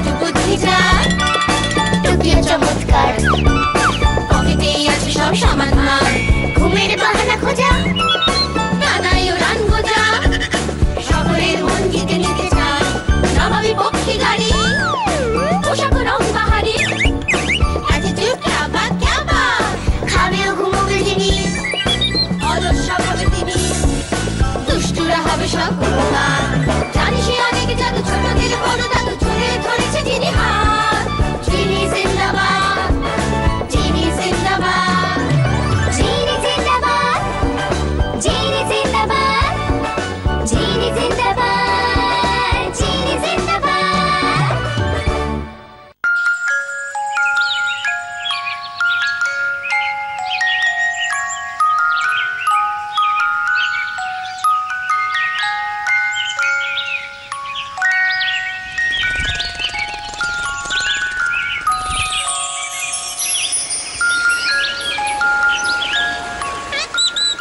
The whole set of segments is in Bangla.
একটু বুদ্ধি চাই, টুকিও চমৎকার, পকেটেই আছে সব সামান মাল, ঘুমের বাহানা খোঁজা, নানাই উড়ান গোজা, সকলের মন জিতে নিতে চায়, নবাবী পক্ষী গাড়ি, পোশাক রং বাহারি, অ্যাটিটিউড ক্যাবা ক্যাবা, খাবেও ঘুমোবে যিনি, অলস সব হবে তিনি, দুষ্টুরা হবে সব উপকার, জানি সে অনেক জাদু, ছোটদের বড় দাদু, ছুঁড়ে ধরেছে যিনি হাত, যিনি জিন্দাবাদ, যিনি জিন্দাবাদ, যিনি জিন্দাবাদ, যিনি জিন্দাবাদ, যিনি জিন্দাবাদ, যিনি জিন্দাবাদ।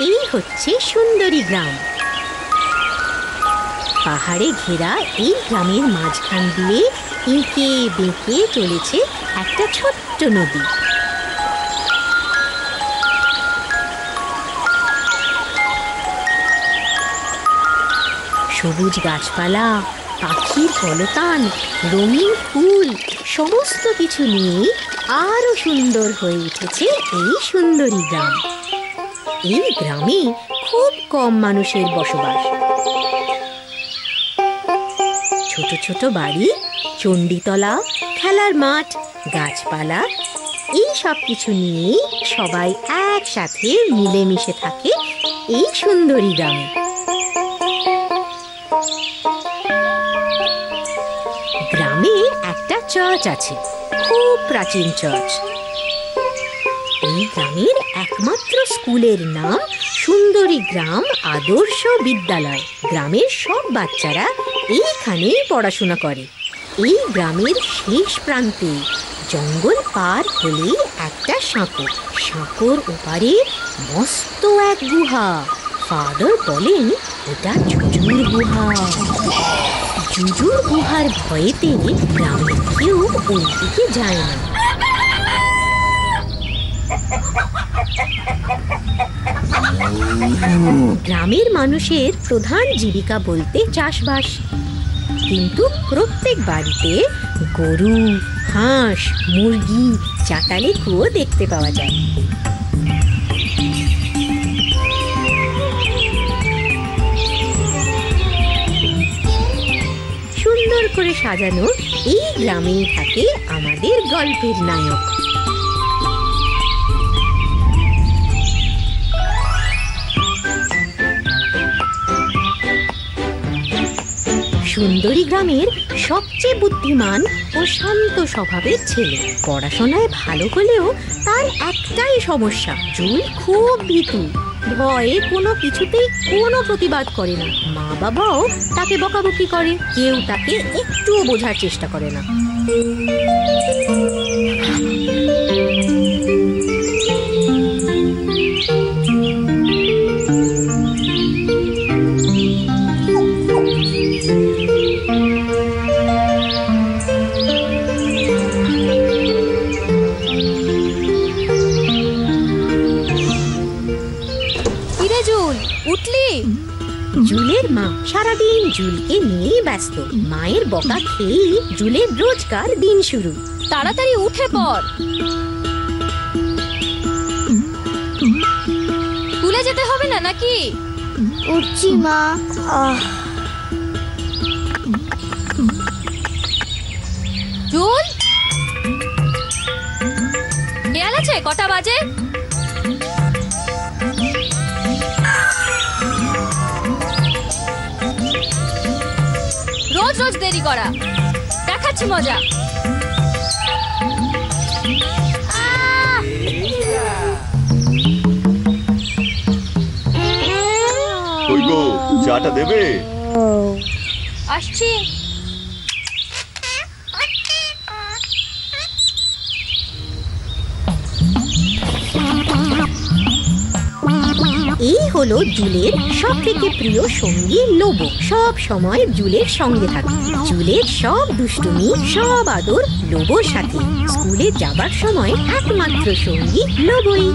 এই হচ্ছে সুন্দরী গ্রাম। পাহাড়ে ঘেরা এই গ্রামের মাঝখান দিয়ে এঁকে বেঁকে চলেছে একটা ছোট্ট নদী। সবুজ গাছপালা, পাখির কলতান, রঙিন ফুল, সমস্ত কিছু নিয়ে আরো সুন্দর হয়ে উঠেছে এই সুন্দরী গ্রাম। এই গ্রামে খুব কম মানুষের বসবাস। ছোট ছোট বাড়ি, চণ্ডীতলা, খেলার মাঠ, গাছপালা, এই সব কিছু নিয়ে সবাই একসাথে মিলেমিশে থাকে এই সুন্দরী গ্রামে। গ্রামে একটা চার্চ আছে, খুব প্রাচীন চার্চ। এই গ্রামের একমাত্র স্কুলের নাম সুন্দরী গ্রাম আদর্শ বিদ্যালয়। গ্রামের সব বাচ্চারা এইখানেই পড়াশোনা করে। এই গ্রামের শেষ প্রান্তে জঙ্গল পার হলেই একটা সাঁকো, সাঁকোর ওপারে মস্ত এক গুহা। ফাদার বলেন ওটা জুজুর গুহা। জুজুর গুহার ভয়েতে গ্রামের কেউ ওই দিকে যায় না। গ্রামের মানুষের প্রধান জীবিকা বলতে চাষবাস, কিন্তু প্রত্যেক বাড়িতে গরু, হাঁস, মুরগি, চাটালে কুয়ো দেখতে পাওয়া যায়। সুন্দর করে সাজানো এই গ্রামেই থাকে আমাদের গল্পের নায়ক। সুন্দরী গ্রামের সবচেয়ে বুদ্ধিমান ও শান্ত স্বভাবের ছেলে। পড়াশোনায় ভালো হলেও তার একটাই সমস্যা, জুল খুব ভীতু, ভয়ে কোনো কিছুতেই কোনো প্রতিবাদ করে না। মা বাবাও তাকে বকাবকি করে, কেউ তাকে একটুও বোঝার চেষ্টা করে না। জুলের মা সারাদিন জুলকে নিয়েই ব্যস্ত। মায়ের বকা খেয়েই জুলের রোজকার দিন শুরু। তাড়াতাড়ি উঠে পড়, স্কুলে যেতে হবে না নাকি? উঠছি মা। জুল, খেয়াল আছে কটা বাজে? রোজ রোজ দেরি করা, দেখাচ্ছি মজা। কই গো, চাটা দেবে? আসছি। এই হলো জুলের সব থেকে প্রিয় সঙ্গী লোবো। সব সময় জুলের সঙ্গে থাকে। জুলের সব দুষ্টুমি, সব আদর লোবোর সাথে। স্কুলে যাবার সময় একমাত্র সঙ্গী লোবোই।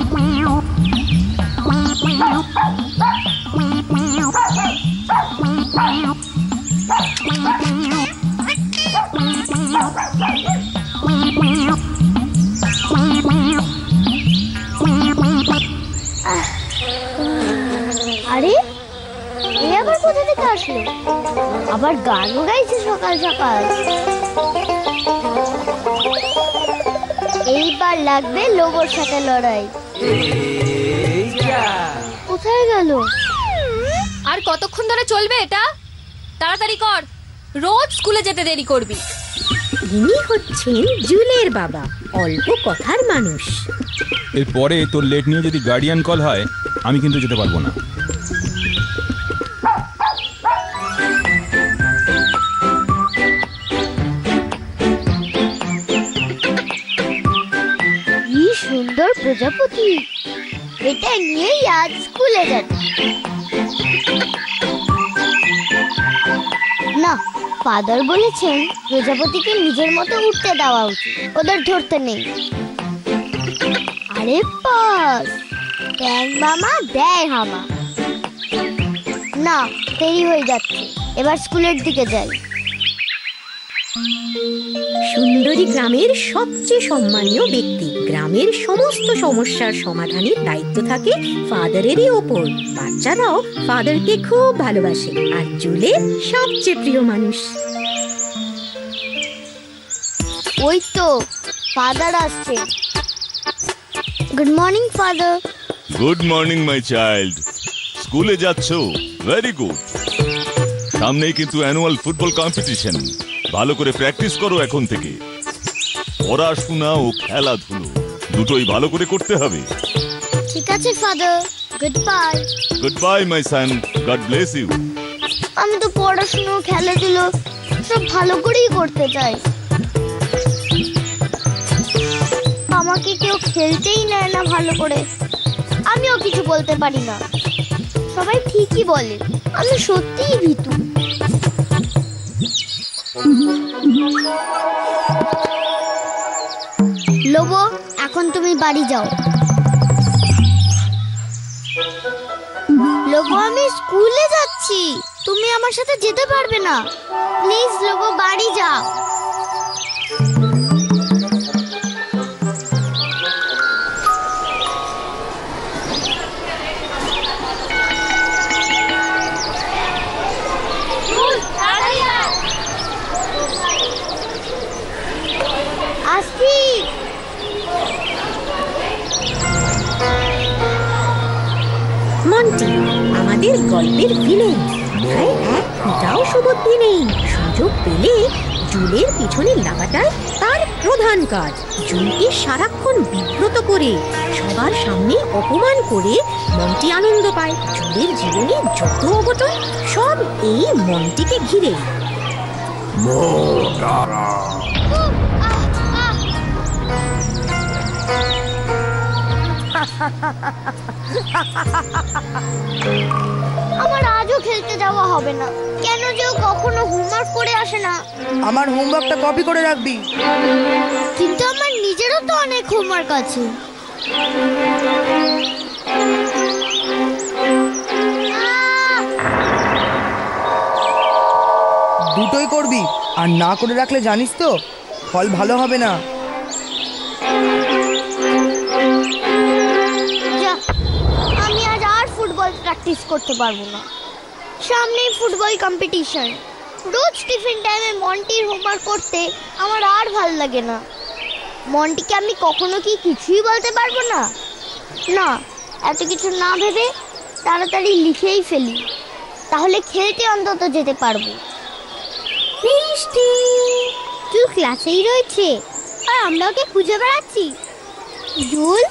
আরে এ আবার কোথা থেকে আসলো? আবার গানও গাইছে সকাল সকাল। এইবার লাগবে লোবোর সাথে লড়াই। কোথায় গেল? আর কতক্ষণ ধরে চলবে এটা? তাড়াতাড়ি কর, রোজ স্কুলে যেতে দেরি করবি। ইনি হচ্ছেন জুলের বাবা, অল্প কথার মানুষ। এরপরে তোর লেট নিয়ে যদি গার্ডিয়ান কল হয় আমি কিন্তু যেতে পারবো না। কি সুন্দর প্রজাপতি, এটা নিয়েই আজ স্কুলে যাবে। না, ফাদার বলেছেন প্রজাপতিকে নিজের মতো উঠতে দেওয়া উচিত, ওদের ধরতে নেই। আরে পাস, দেয় মামা দেয় হামা। না, দেরি হয়ে যাচ্ছে, এবার স্কুলের দিকে যাই। সুন্দরী গ্রামের সবচেয়ে সম্মানীয় ব্যক্তি। গ্রামের সমস্ত সমস্যার সমাধানের দায়িত্ব থাকে ফাদারেরই ওপর। বাচ্চারাও ফাদারকে খুব ভালোবাসে, আর জুলের সবচেয়ে প্রিয় মানুষ। ওই তো ফাদার আসছে। Good morning father. Good morning my child. স্কুলে যাচ্ছ? Very good. সামনেই কিন্তু অ্যানুয়াল ফুটবল কম্পিটিশন। ভালো করে প্র্যাকটিস করো এখন থেকে। পড়াশোনা ও খেলাধুলো দুটোই ভালো করে করতে হবে। ঠিক আছে father, good bye. Good bye my son, God bless you. আমি তো পড়াশোনা খেলাধুলো সব ভালো করেই করতে চাই। আমাকে কেউ খেলতেই নেয় না ভালো করে। আমিও কিছু বলতে পারি না। সবাই ঠিকই বলে আমি সত্যিই ভীতু। লোবো, এখন তুমি বাড়ি যাও। লোবো, আমি স্কুলে যাচ্ছি, তুমি আমার সাথে যেতে পারবে না। প্লিজ লোবো, বাড়ি যাও। আসছি। মন্টি আমাদের গল্পের ভিলেন। তাই এক ফোঁটাও সুবুদ্ধি নেই। সুযোগ পেলে জুলের পিছনে লাগাটাই তার প্রধান কাজ। জুলকে সারাক্ষণ বিব্রত করে, সবার সামনে অপমান করে মন্টি আনন্দ পায়। জুলের জীবনে যত অঘটন সব এই মন্টিকে ঘিরে। আমার আজও খেলতে যাওয়া হবে না। কেন যে ও কখনো হোমওয়ার্ক করে আসে না। আমার হোমওয়ার্কটা কপি করে রাখবি। কিন্তু আমার নিজেরও তো অনেক হোমওয়ার্ক আছে। দুটোই করবি, আর না করে রাখলে জানিস তো ফল ভালো হবে না। যা, আমি আজ আর ফুটবল প্র্যাকটিস করতে পারবো না। সামনেই ফুটবল কম্পিটিশন। রোজ টিফিন টাইমে মন্টির হোমওয়ার্ক করতে আমার আর ভাল লাগে না। মন্টিকে আমি কখনো কি কিছুই বলতে পারবো না? না, এত কিছু না ভেবে তাড়াতাড়ি লিখেই ফেলি, তাহলে খেলতে অন্তত যেতে পারবো। মিষ্টি, তুই ক্লাসেই রয়েছে আর আমরা ওকে খুঁজে বেড়াচ্ছি। জুল?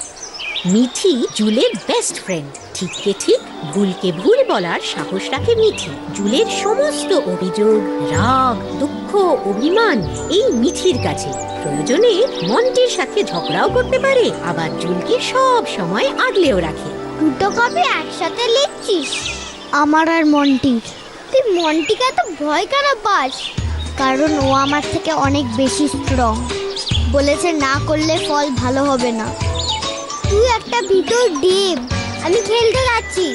মিঠি জুলের বেস্ট ফ্রেন্ড। ঠিককে ঠিক, ভুলকে ভুল বলার সাহস রাখে মিঠি। জুলের সমস্ত অভিযোগ, রাগ, দুঃখ, অভিমান এই মিঠির কাছে। প্রয়োজনে মন্টির সাথে ঝগড়াও করতে পারে, আবার জুলকে সব সময় আগলেও রাখে। দুটো কপি একসাথে লিখছিস? আমার আর মন্টির। তুই মন্টিকে এত ভয় কেন পাস? কারণ ও আমার থেকে অনেক বেশি স্ট্রং। বলেছে না করলে ফল ভালো হবে না। তুই একটা ভিতর ডিম। আমি খেলতে যাচ্ছি।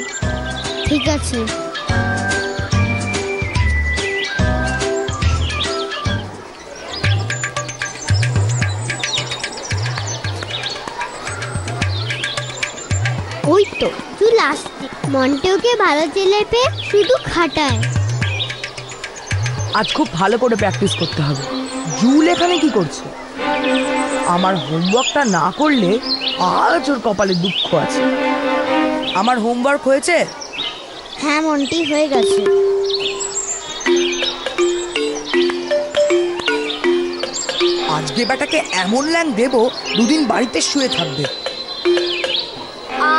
ঠিক আছে। ওই তো তুই লাস্টে। মন্টেওকে ভালো ছেলে পেয়ে শুধু খাটায়। আজ খুব ভালো করে প্র্যাকটিস করতে হবে। জুল এখানে কি করছে? আমার হোমওয়ার্কটা না করলে আজ ওর কপালে দুঃখ আছে। আমার হোমওয়ার্ক হয়েছে? হ্যাঁ মন্টি, হয়ে গেছে। আজকে বেটাকে এমন ল্যাং দেবো দুদিন বাড়িতে শুয়ে থাকবে।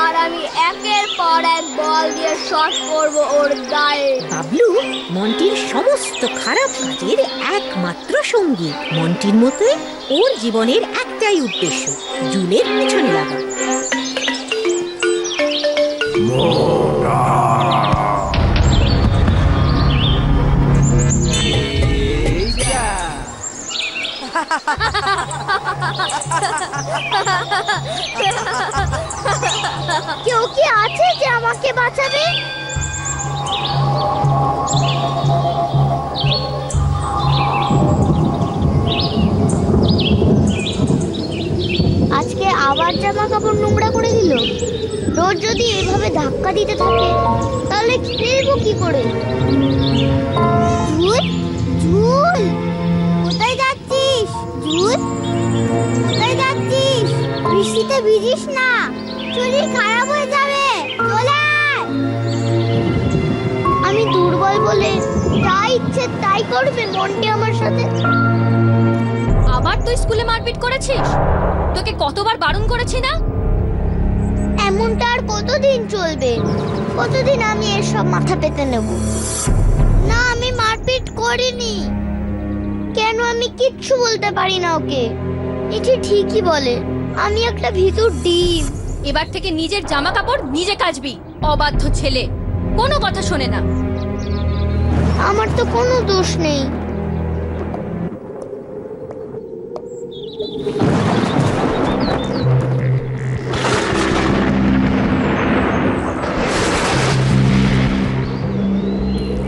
আর আমি একের পর এক বল দিয়ে শট করব ওর গায়ে। বাবলু মন্টির সমস্ত খারাপ কাজের একমাত্র সঙ্গী। মন্টির মতোই ওর জীবনের একটাই উদ্দেশ্য, জুলের পিছনে লাগা। কেউ কি আছে যে আমাকে বাঁচাবে? আজকে আবার জামা কাপড় নোংরা করে দিল। রোজ যদি এভাবে ধাক্কা দিতে থাকে তাহলে খেলবো কি করে? ঝুল, ঝুল, কোথায় যাচ্ছিস? ঝুল, কোথায় যাচ্ছিস? বৃষ্টিতে ভিজিস না, শরীর খারাপ হয়ে যাবে। চলে আয়। আমি দুর্বল বলে যা ইচ্ছে তাই করবে মন্টি আমার সাথে। আবার তুই স্কুলে মারপিট করেছিস? তোকে কতবার বারণ করেছি না? এমনটা আর কতদিন চলবে? কতদিন আমি এসব মাথা পেতে নেব? না, আমি মারপিট করিনি। কেন আমি কিচ্ছু বলতে পারি না ওকে? এটি ঠিকই বলে, আমি একটা ভিতর ডিম। এবার থেকে নিজের জামা কাপড় নিজে কাচবি। অবাধ্য ছেলে, কোনো কথা শোনে না। আমার তো কোনো দোষ নেই।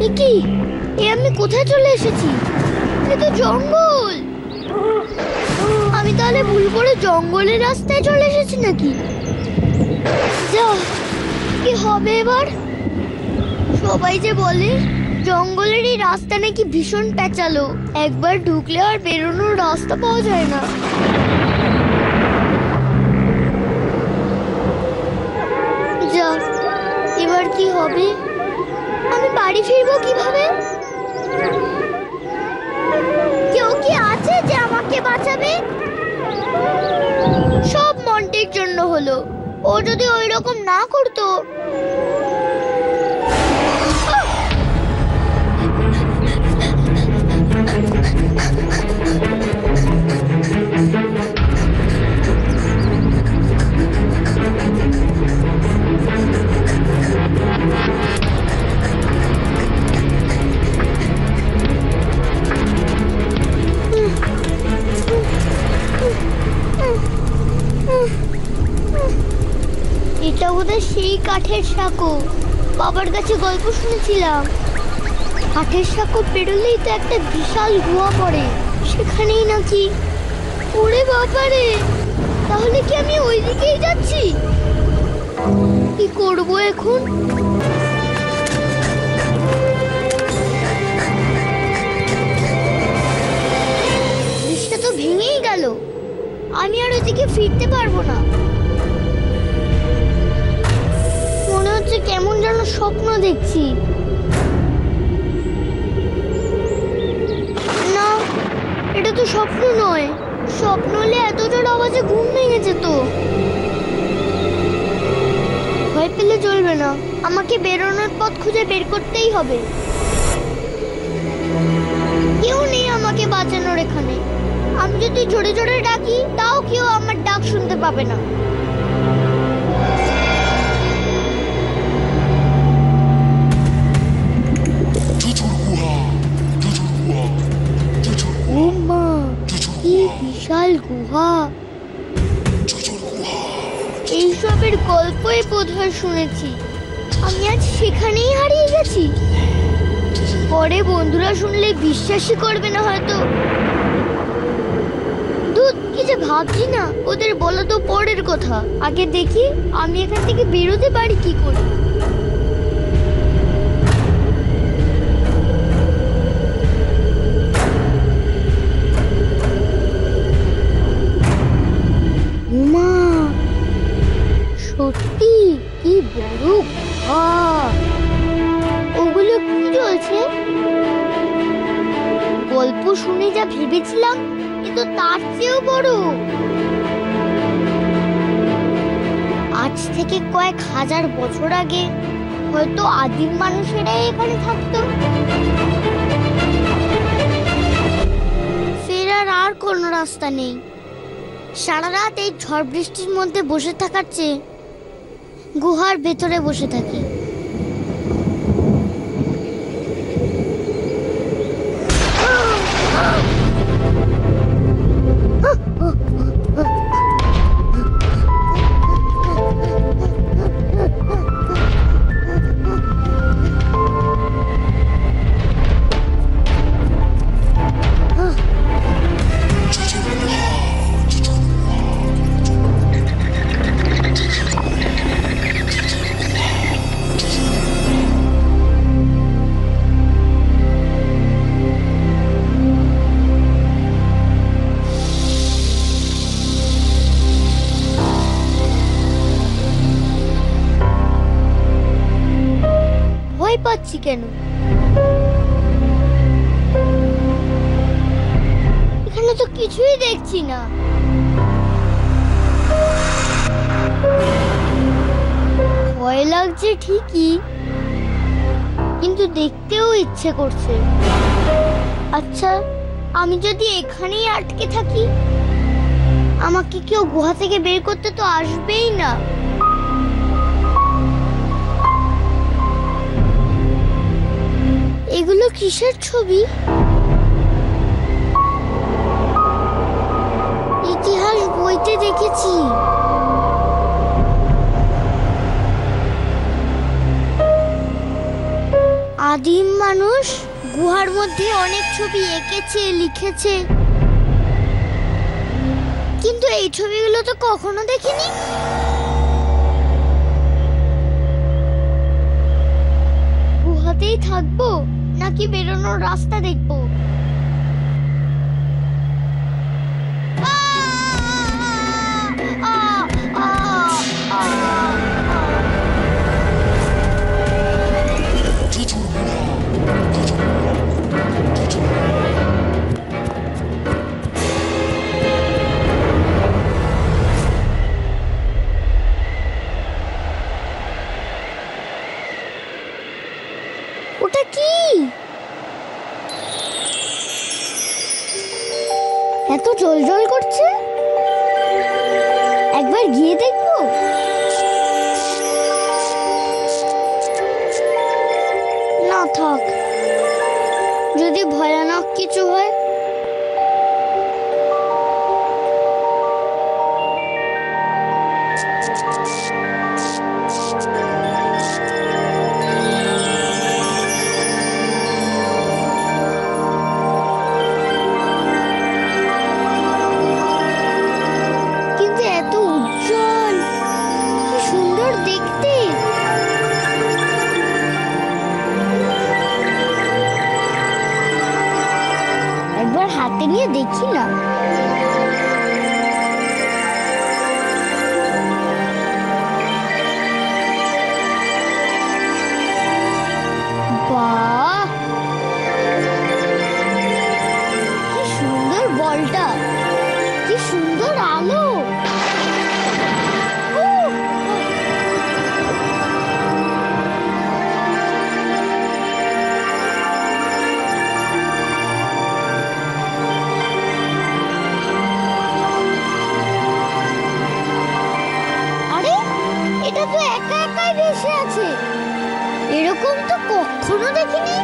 এ কি? এ আমি কোথায় চলে এসেছি? এ তো জঙ্গল। আমি তাহলে ভুল করে জঙ্গলের রাস্তায় চলে এসেছি নাকি? যা, কি হবে এবার? সবাই যে বলে জঙ্গলের এই রাস্তা নাকি ভীষণ প্যাঁচালো, একবার ঢুকলে আর বেরোনোর রাস্তা পাওয়া যায় না। যা, এবার কি হবে? আমি বাড়ি ফিরবো কিভাবে? কেউ কি আছে যে আমাকে বাঁচাবে? সব মন্টির জন্য হলো। ও যদি ওই রকম না করতো। এটা বোধহয় সেই কাঠের সাঁকো। বাবার কাছে গল্প শুনেছিলাম, কাঠের সাঁকো পেরোলেই তো একটা বিশাল গুহা পড়ে, সেখানেই নাকি। ওরে বাবারে, তাহলে কি আমি ওই দিকেই যাচ্ছি? কি করব এখন? ব্রিজটা তো ভেঙেই গেল। আমি আর ওইদিকে ফিরতে পারবো না। মনে হচ্ছে কেমন যেন স্বপ্ন দেখছি। না, এটা তো স্বপ্ন নয়। স্বপ্ন হলে এত জোর আওয়াজে ঘুম ভেঙে যেত। ভয় পেলে চলবে না, আমাকে বেরোনোর পথ খুঁজে বের করতেই হবে। কেউ নেই আমাকে বাঁচানোর এখানে। আমি যদি জোরে জোরে ডাকি তাও কেউ আমার ডাক শুনতে পাবে না। বিশাল গুহা, এইসবের গল্পই বোধহয় শুনেছি। আমি আজ সেখানেই হারিয়ে গেছি। পরে বন্ধুরা শুনলে বিশ্বাসই করবে না হয়তো। দুধ কি যে ভাবছি না, ওদের বলা তো পরের কথা। আগে দেখি আমি এখান থেকে বেরোতে পারি কি করে। উমা, সত্যি কি বড় গুহা! ওগুলো কি চলছে? গল্প শুনে যা ভেবেছিলাম এ তো তার চেয়েও বড়। আজ থেকে কয়েক হাজার বছর আগে হয়তো আদিম মানুষেরাই এখানে থাকতো। ফেরার আর কোনো রাস্তা নেই। সারা রাত এই ঝড় বৃষ্টির মধ্যে বসে থাকার চেয়ে গুহার ভেতরে বসে থাকি। ভয় পাচ্ছি কেন? এখানে তো কিছুই দেখছি না। ভয় লাগছে ঠিকই, কিন্তু দেখতেও ইচ্ছে করছে। আচ্ছা, আমি যদি এখানেই আটকে থাকি, আমাকে কেউ গুহা থেকে বের করতে তো আসবেই না। এগুলো কিসের ছবি? ইতিহাস বইতে দেখেছি। আদিম মানুষ গুহার মধ্যে অনেক ছবি এঁকেছে, লিখেছে, কিন্তু এই ছবিগুলো তো কখনো দেখিনি। গুহাতেই থাকবো নাকি বেরোনোর রাস্তা দেখবো? ওটা কি? এত জল জল করছে, একবার গিয়ে দেখবো। না থাক, যদি ভয়ানক কিছু হয়। কিন্তু এত উজ্জ্বল, কি সুন্দর দেখতে। একবার হাতে নিয়ে দেখি না। বাহ, কি সুন্দর বলটা, কি সুন্দর আলো। আরে, এটা তো একা একাই ভেসে আছে। এরকম তো কখনো দেখিনি।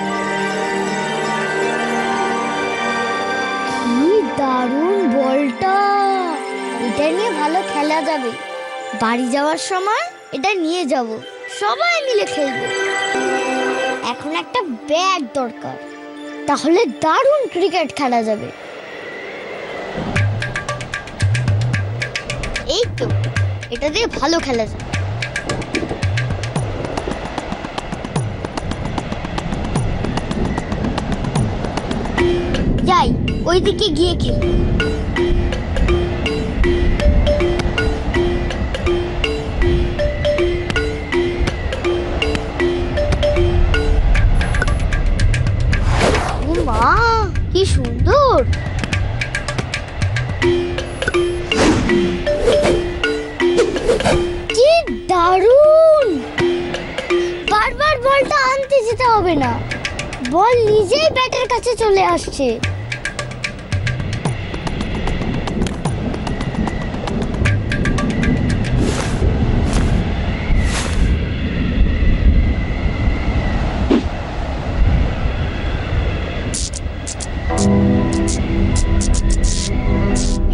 কি দারুণ বলটা! খেলা যাবে। বাড়ি যাওয়ার সময় এটা নিয়ে যাব, সবাই মিলে খেলবো। এখন একটা ব্যাগ দরকার, তাহলে দারুণ ক্রিকেট খেলা যাবে। এই তো, এটা দিয়ে ভালো খেলা যাবে। যাই, ওইদিকে গিয়ে খেলি। ও মা, কি সুন্দর! কি দারুণ! বারবার বলটা আনতে যেতে হবে না, বল নিজেই ব্যাটের কাছে চলে আসছে।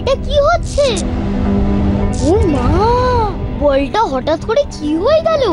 এটা কি হচ্ছে? ও মা, বলটা হঠাৎ করে কি হয়ে গেল?